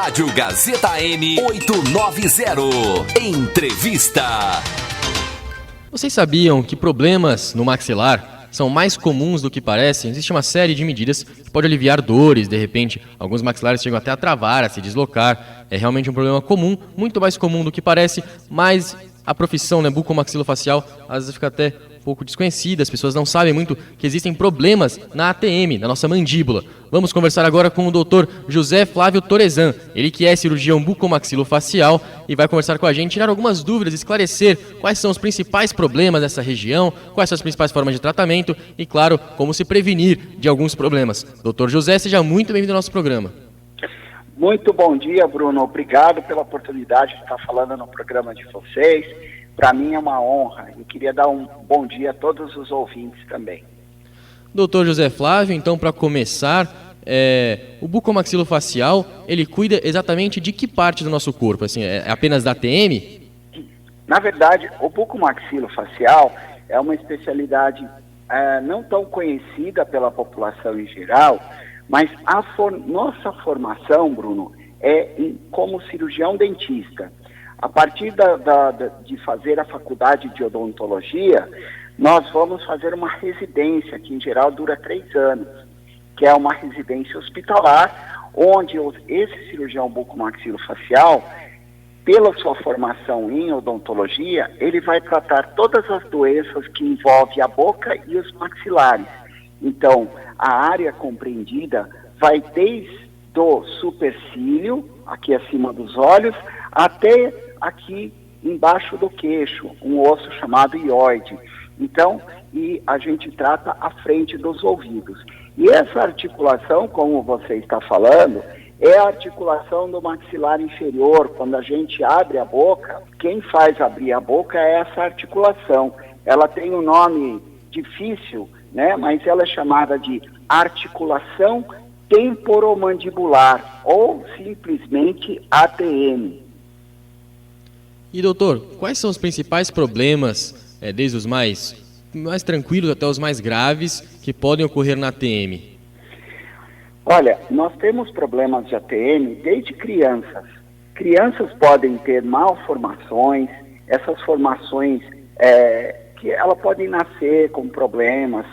Rádio Gazeta AM 890. Entrevista. Vocês sabiam que problemas no maxilar são mais comuns do que parecem? Existe uma série de medidas que pode aliviar dores, de repente. Alguns maxilares chegam até a travar, a se deslocar. É realmente um problema comum, muito mais comum do que parece, mas a profissão, bucomaxilofacial, às vezes fica até um pouco desconhecida. As pessoas não sabem muito que existem problemas na ATM, na nossa mandíbula. Vamos conversar agora com o Dr. José Flávio Torezan, ele que é cirurgião bucomaxilofacial e vai conversar com a gente, tirar algumas dúvidas, esclarecer quais são os principais problemas dessa região, quais são as principais formas de tratamento e, claro, como se prevenir de alguns problemas. Dr. José, seja muito bem-vindo ao nosso programa. Muito bom dia, Bruno. Obrigado pela oportunidade de estar falando no programa de vocês. Para mim é uma honra. Eu queria dar um bom dia a todos os ouvintes também. Doutor José Flávio, então, para começar, o bucomaxilofacial, ele cuida exatamente de que parte do nosso corpo? Assim, é apenas da ATM? Na verdade, o bucomaxilofacial é uma especialidade não tão conhecida pela população em geral, mas nossa formação, Bruno, como cirurgião dentista. A partir de fazer a faculdade de odontologia, nós vamos fazer uma residência, que em geral dura 3 anos, que é uma residência hospitalar, onde esse cirurgião bucomaxilofacial, pela sua formação em odontologia, ele vai tratar todas as doenças que envolvem a boca e os maxilares. Então, a área compreendida vai desde o supercílio, aqui acima dos olhos, até aqui embaixo do queixo, um osso chamado hioide. Então, e a gente trata a frente dos ouvidos. E essa articulação, como você está falando, é a articulação do maxilar inferior. Quando a gente abre a boca, quem faz abrir a boca é essa articulação. Ela tem um nome difícil, mas ela é chamada de articulação temporomandibular, ou simplesmente ATM. E doutor, quais são os principais problemas, desde os mais tranquilos até os mais graves, que podem ocorrer na ATM? Olha, nós temos problemas de ATM desde crianças. Crianças podem ter malformações, essas formações que elas podem nascer com problemas,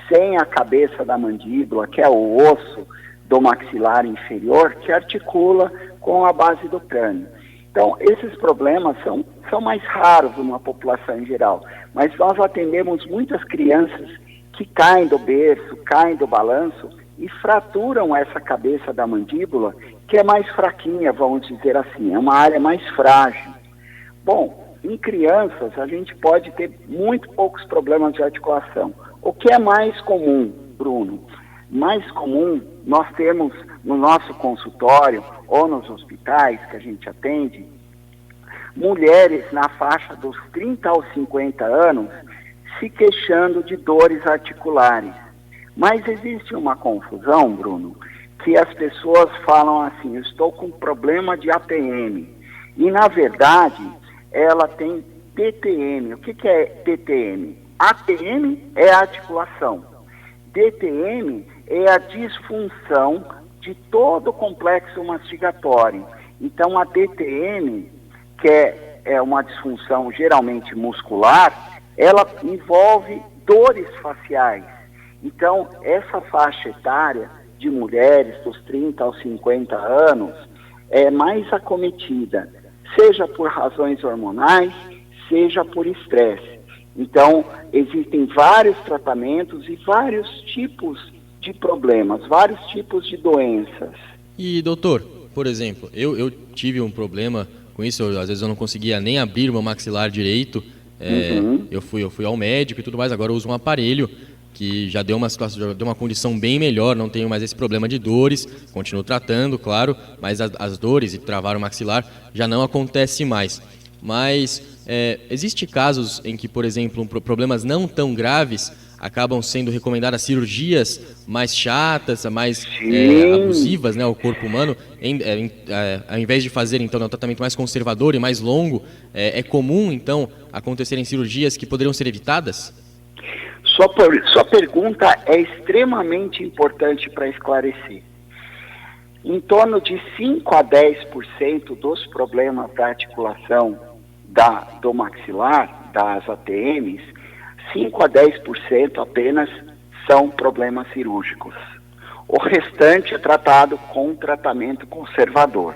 sem a cabeça da mandíbula, que é o osso do maxilar inferior, que articula com a base do crânio. Então, esses problemas são mais raros numa população em geral, mas nós atendemos muitas crianças que caem do berço, caem do balanço e fraturam essa cabeça da mandíbula, que é mais fraquinha, vamos dizer assim, é uma área mais frágil. Bom, em crianças a gente pode ter muito poucos problemas de articulação. O que é mais comum, Bruno? Mais comum, nós temos no nosso consultório ou nos hospitais que a gente atende, mulheres na faixa dos 30 aos 50 anos se queixando de dores articulares. Mas existe uma confusão, Bruno, que as pessoas falam assim, eu estou com problema de ATM. E, na verdade, ela tem DTM. O que é DTM? ATM é a articulação. DTM é a disfunção de todo o complexo mastigatório. Então, a DTM, que é uma disfunção geralmente muscular, ela envolve dores faciais. Então, essa faixa etária de mulheres dos 30 aos 50 anos é mais acometida, seja por razões hormonais, seja por estresse. Então, existem vários tratamentos e vários tipos de problemas, vários tipos de doenças. E, doutor, por exemplo, eu tive um problema com isso, às vezes eu não conseguia nem abrir o meu maxilar direito, eu fui ao médico e tudo mais, agora eu uso um aparelho que já deu uma situação, já deu uma condição bem melhor, não tenho mais esse problema de dores, continuo tratando, claro, mas as dores e travar o maxilar já não acontece mais. Mas existe casos em que, por exemplo, problemas não tão graves acabam sendo recomendadas cirurgias mais chatas, mais abusivas, ao corpo humano, ao invés de fazer então um tratamento mais conservador e mais longo, é comum então acontecerem cirurgias que poderiam ser evitadas? Sua pergunta é extremamente importante para esclarecer. Em torno de 5 a 10% dos problemas da articulação do maxilar, das ATMs, 5 a 10% apenas são problemas cirúrgicos. O restante é tratado com tratamento conservador.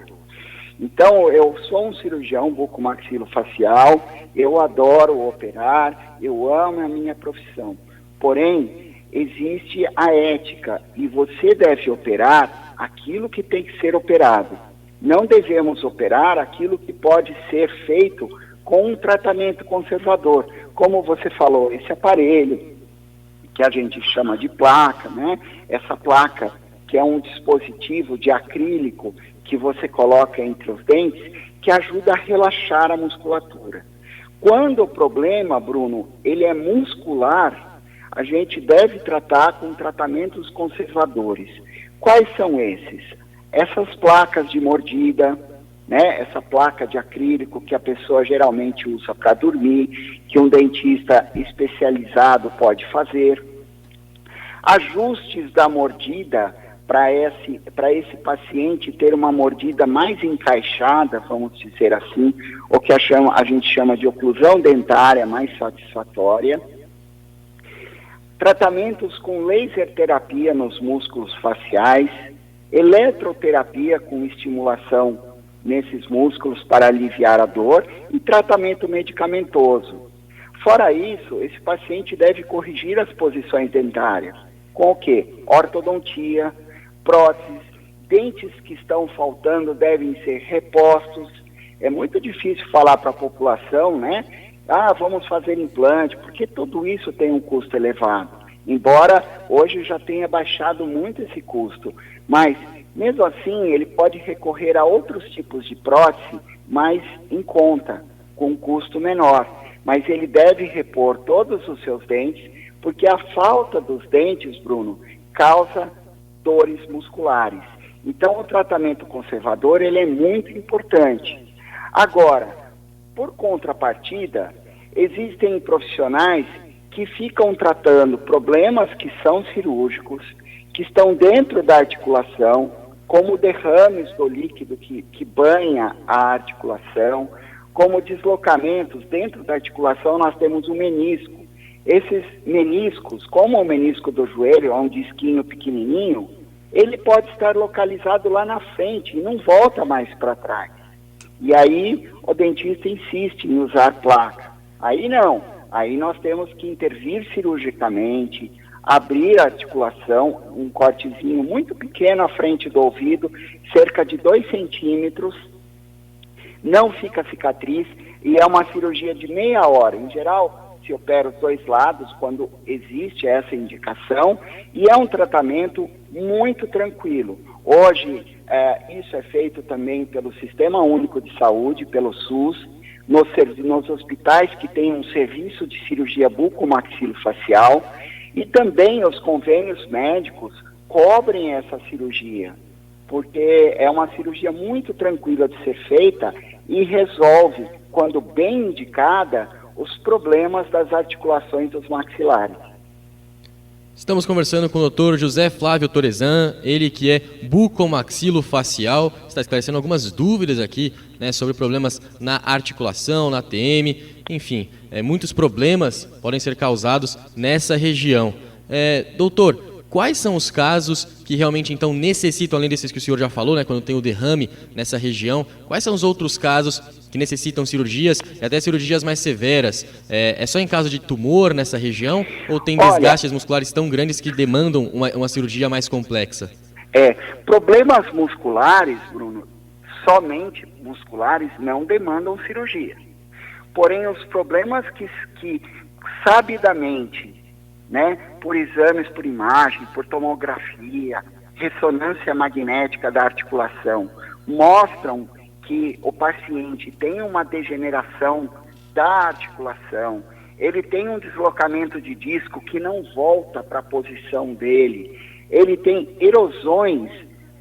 Então, eu sou um cirurgião bucomaxilofacial, eu adoro operar, eu amo a minha profissão. Porém, existe a ética e você deve operar aquilo que tem que ser operado. Não devemos operar aquilo que pode ser feito com um tratamento conservador. Como você falou, esse aparelho que a gente chama de placa, né? Essa placa que é um dispositivo de acrílico que você coloca entre os dentes, que ajuda a relaxar a musculatura. Quando o problema, Bruno, ele é muscular, a gente deve tratar com tratamentos conservadores. Quais são esses? Essas placas de mordida, né? Essa placa de acrílico que a pessoa geralmente usa para dormir, que um dentista especializado pode fazer. Ajustes da mordida para esse paciente ter uma mordida mais encaixada, vamos dizer assim, o que a gente chama de oclusão dentária mais satisfatória. Tratamentos com laser terapia nos músculos faciais, eletroterapia com estimulação nesses músculos para aliviar a dor e tratamento medicamentoso. Fora isso, esse paciente deve corrigir as posições dentárias. Com o quê? Ortodontia, próteses, dentes que estão faltando devem ser repostos. É muito difícil falar para a população, né? Vamos fazer implante, porque tudo isso tem um custo elevado. Embora hoje já tenha baixado muito esse custo, mas mesmo assim ele pode recorrer a outros tipos de prótese mais em conta, com um custo menor. Mas ele deve repor todos os seus dentes, porque a falta dos dentes, Bruno, causa dores musculares. Então o tratamento conservador ele é muito importante. Agora, por contrapartida, existem profissionais que ficam tratando problemas que são cirúrgicos, que estão dentro da articulação, como derrames do líquido que banha a articulação, como deslocamentos dentro da articulação. Nós temos um menisco. Esses meniscos, como o menisco do joelho, é um disquinho pequenininho, ele pode estar localizado lá na frente e não volta mais para trás. E aí o dentista insiste em usar placa. Aí não, aí nós temos que intervir cirurgicamente, abrir a articulação, um cortezinho muito pequeno à frente do ouvido, cerca de 2 centímetros, não fica cicatriz e é uma cirurgia de meia hora. Em geral, se opera os 2 lados quando existe essa indicação e é um tratamento muito tranquilo. Hoje, isso é feito também pelo Sistema Único de Saúde, pelo SUS, nos hospitais que têm um serviço de cirurgia bucomaxilofacial e também os convênios médicos cobrem essa cirurgia, porque é uma cirurgia muito tranquila de ser feita e resolve, quando bem indicada, os problemas das articulações dos maxilares. Estamos conversando com o Dr. José Flávio Torezan, ele que é bucomaxilofacial, está esclarecendo algumas dúvidas aqui, né, sobre problemas na articulação, na ATM, enfim, muitos problemas podem ser causados nessa região. Doutor, quais são os casos que realmente então necessitam, além desses que o senhor já falou, né, quando tem o derrame nessa região, quais são os outros casos que necessitam cirurgias e até cirurgias mais severas? É só em caso de tumor nessa região ou tem desgastes musculares tão grandes que demandam uma cirurgia mais complexa? Problemas musculares, Bruno, somente musculares não demandam cirurgia. Porém, os problemas que sabidamente, né, por exames por imagem, por tomografia, ressonância magnética da articulação, mostram que o paciente tem uma degeneração da articulação, ele tem um deslocamento de disco que não volta para a posição dele, ele tem erosões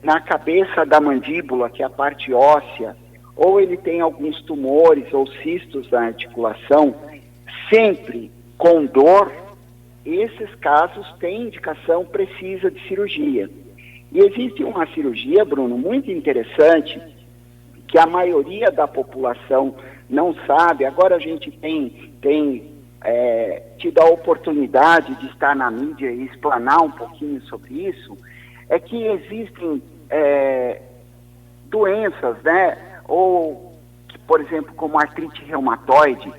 na cabeça da mandíbula, que é a parte óssea, ou ele tem alguns tumores ou cistos na articulação, sempre com dor. Esses casos têm indicação precisa de cirurgia. E existe uma cirurgia, Bruno, muito interessante, que a maioria da população não sabe. Agora a gente tem tido a oportunidade de estar na mídia e explanar um pouquinho sobre isso, é que existem doenças, né, ou, por exemplo, como artrite reumatoide,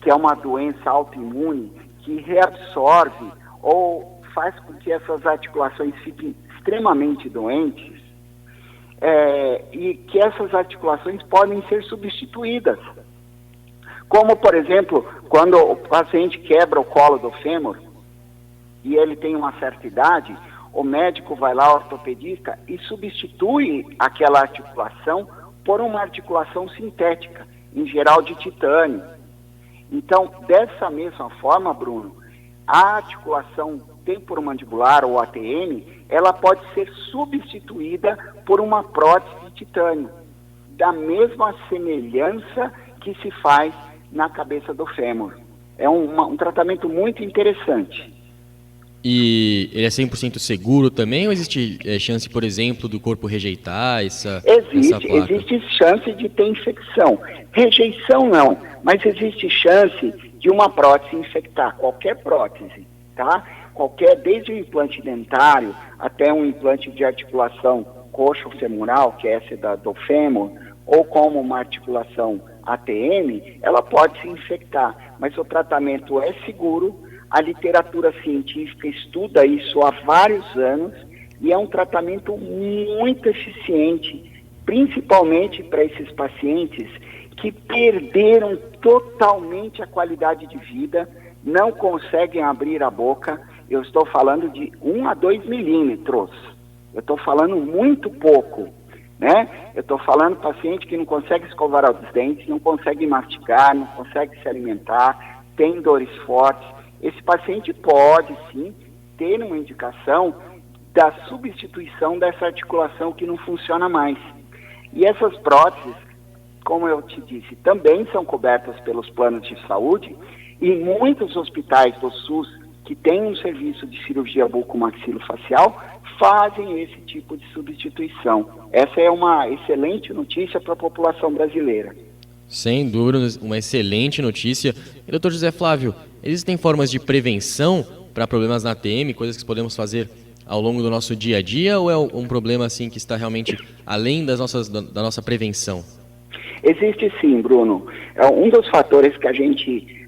que é uma doença autoimune que reabsorve ou faz com que essas articulações fiquem extremamente doentes, e que essas articulações podem ser substituídas. Como, por exemplo, quando o paciente quebra o colo do fêmur e ele tem uma certa idade, o médico vai lá, ortopedista, e substitui aquela articulação por uma articulação sintética, em geral de titânio. Então, dessa mesma forma, Bruno, a articulação temporomandibular, ou ATM, ela pode ser substituída por uma prótese de titânio, da mesma semelhança que se faz na cabeça do fêmur. É um tratamento muito interessante. E ele é 100% seguro também, ou existe chance, por exemplo, do corpo rejeitar essa placa? Existe chance de ter infecção. Rejeição não, mas existe chance de uma prótese infectar, qualquer prótese, tá? Desde um implante dentário até um implante de articulação coxo-femoral, que é essa do fêmur, ou como uma articulação ATM, ela pode se infectar, mas o tratamento é seguro. A literatura científica estuda isso há vários anos e é um tratamento muito eficiente, principalmente para esses pacientes que perderam totalmente a qualidade de vida, não conseguem abrir a boca. Eu estou falando de 1 a 2 milímetros, eu estou falando muito pouco, né? Eu estou falando paciente que não consegue escovar os dentes, não consegue mastigar, não consegue se alimentar, tem dores fortes. Esse paciente pode, sim, ter uma indicação da substituição dessa articulação que não funciona mais. E essas próteses, como eu te disse, também são cobertas pelos planos de saúde, e muitos hospitais do SUS que têm um serviço de cirurgia bucomaxilofacial fazem esse tipo de substituição. Essa é uma excelente notícia para a população brasileira. Sem dúvida, uma excelente notícia. E, doutor José Flávio, existem formas de prevenção para problemas na ATM, coisas que podemos fazer ao longo do nosso dia a dia, ou é um problema assim que está realmente além da nossa prevenção? Existe sim, Bruno. Um dos fatores que a gente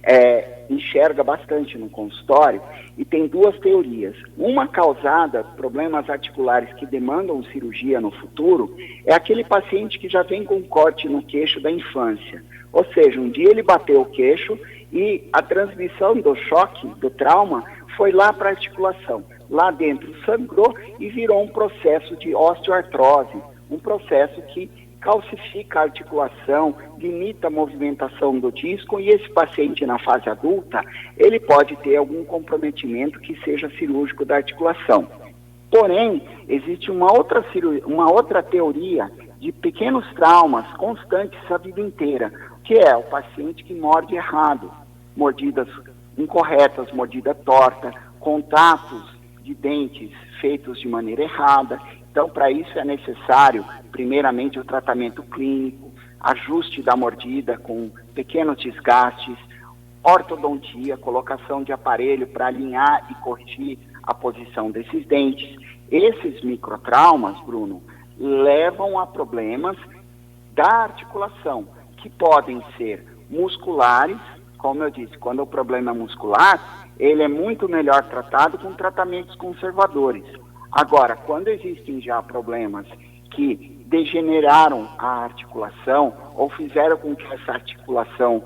enxerga bastante no consultório, e tem duas teorias. Uma causada por problemas articulares que demandam cirurgia no futuro, é aquele paciente que já vem com corte no queixo da infância. Ou seja, um dia ele bateu o queixo e a transmissão do choque, do trauma, foi lá para a articulação. Lá dentro sangrou e virou um processo de osteoartrose, um processo que calcifica a articulação, limita a movimentação do disco, e esse paciente na fase adulta, ele pode ter algum comprometimento que seja cirúrgico da articulação. Porém, existe uma outra teoria de pequenos traumas constantes a vida inteira, que é o paciente que morde errado, mordidas incorretas, mordida torta, contatos de dentes feitos de maneira errada. Então, para isso é necessário, primeiramente, o tratamento clínico, ajuste da mordida com pequenos desgastes, ortodontia, colocação de aparelho para alinhar e corrigir a posição desses dentes. Esses microtraumas, Bruno, levam a problemas da articulação, que podem ser musculares. Como eu disse, quando o problema é muscular, ele é muito melhor tratado com tratamentos conservadores. Agora, quando existem já problemas que degeneraram a articulação ou fizeram com que essa articulação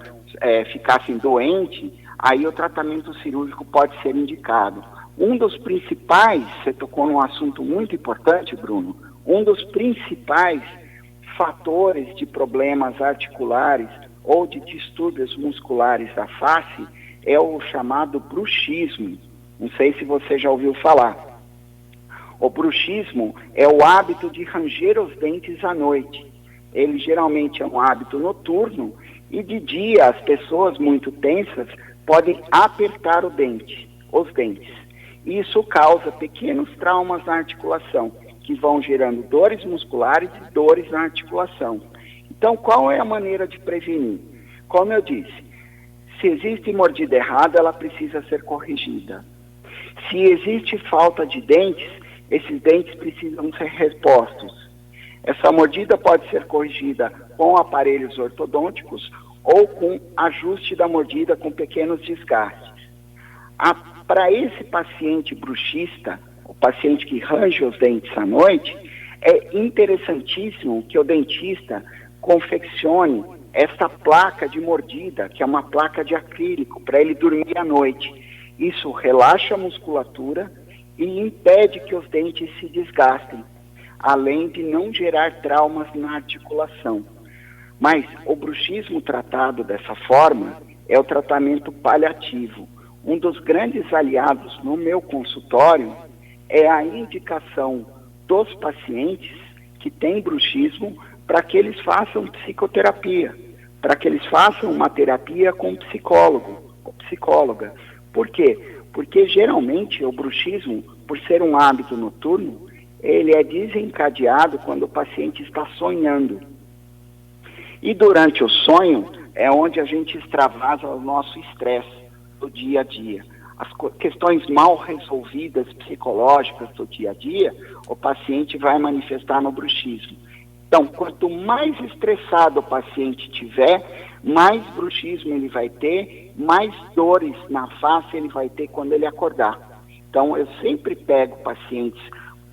ficasse doente, aí o tratamento cirúrgico pode ser indicado. Um dos principais, você tocou num assunto muito importante, Bruno, um dos principais fatores de problemas articulares ou de distúrbios musculares da face é o chamado bruxismo. Não sei se você já ouviu falar. O bruxismo é o hábito de ranger os dentes à noite. Ele geralmente é um hábito noturno e de dia as pessoas muito tensas podem apertar os dentes. Isso causa pequenos traumas na articulação, que vão gerando dores musculares e dores na articulação. Então, qual é a maneira de prevenir? Como eu disse, se existe mordida errada, ela precisa ser corrigida. Se existe falta de dentes, esses dentes precisam ser repostos. Essa mordida pode ser corrigida com aparelhos ortodônticos ou com ajuste da mordida com pequenos desgastes. Para esse paciente bruxista, o paciente que range os dentes à noite, é interessantíssimo que o dentista confeccione essa placa de mordida, que é uma placa de acrílico, para ele dormir à noite. Isso relaxa a musculatura e impede que os dentes se desgastem, além de não gerar traumas na articulação. Mas o bruxismo tratado dessa forma é o tratamento paliativo. Um dos grandes aliados no meu consultório é a indicação dos pacientes que têm bruxismo para que eles façam psicoterapia, para que eles façam uma terapia com psicólogo ou psicóloga. Por quê? Porque geralmente o bruxismo, por ser um hábito noturno, ele é desencadeado quando o paciente está sonhando. E durante o sonho é onde a gente extravasa o nosso estresse do dia a dia. As questões mal resolvidas psicológicas do dia a dia, o paciente vai manifestar no bruxismo. Então, quanto mais estressado o paciente tiver, mais bruxismo ele vai ter, mais dores na face ele vai ter quando ele acordar. Então, eu sempre pego pacientes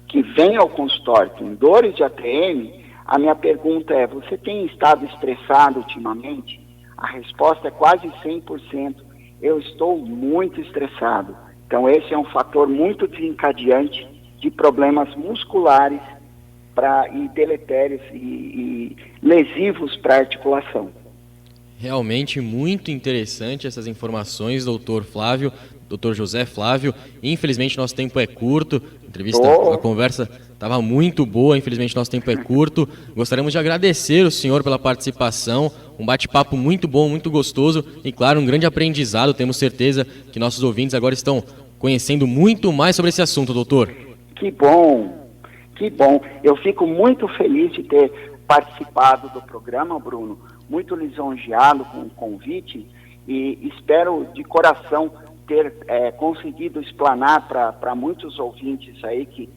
que vêm ao consultório com dores de ATM, a minha pergunta é, você tem estado estressado ultimamente? A resposta é quase 100%. Eu estou muito estressado. Então, esse é um fator muito desencadeante de problemas musculares e deletérios e lesivos para a articulação. Realmente muito interessante essas informações, doutor Flávio, doutor José Flávio. Infelizmente, nosso tempo é curto. A conversa estava muito boa, infelizmente, nosso tempo é curto. Gostaríamos de agradecer o senhor pela participação. Um bate-papo muito bom, muito gostoso e, claro, um grande aprendizado. Temos certeza que nossos ouvintes agora estão conhecendo muito mais sobre esse assunto, doutor. Que bom, que bom. Eu fico muito feliz de ter participado do programa, Bruno. Muito lisonjeado com o convite e espero de coração ter conseguido explanar para muitos ouvintes aí que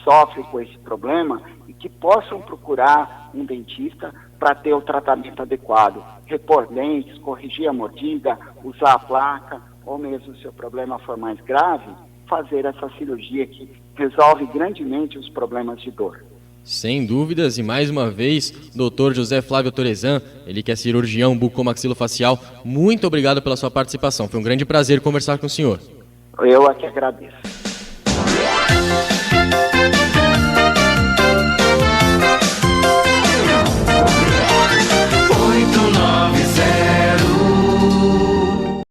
sofrem com esse problema e que possam procurar um dentista para ter o tratamento adequado. Repor dentes, corrigir a mordida, usar a placa, ou mesmo se o problema for mais grave, fazer essa cirurgia que resolve grandemente os problemas de dor. Sem dúvidas, e mais uma vez, Dr. José Flávio Torezan, ele que é cirurgião bucomaxilofacial, muito obrigado pela sua participação. Foi um grande prazer conversar com o senhor. Eu é que agradeço.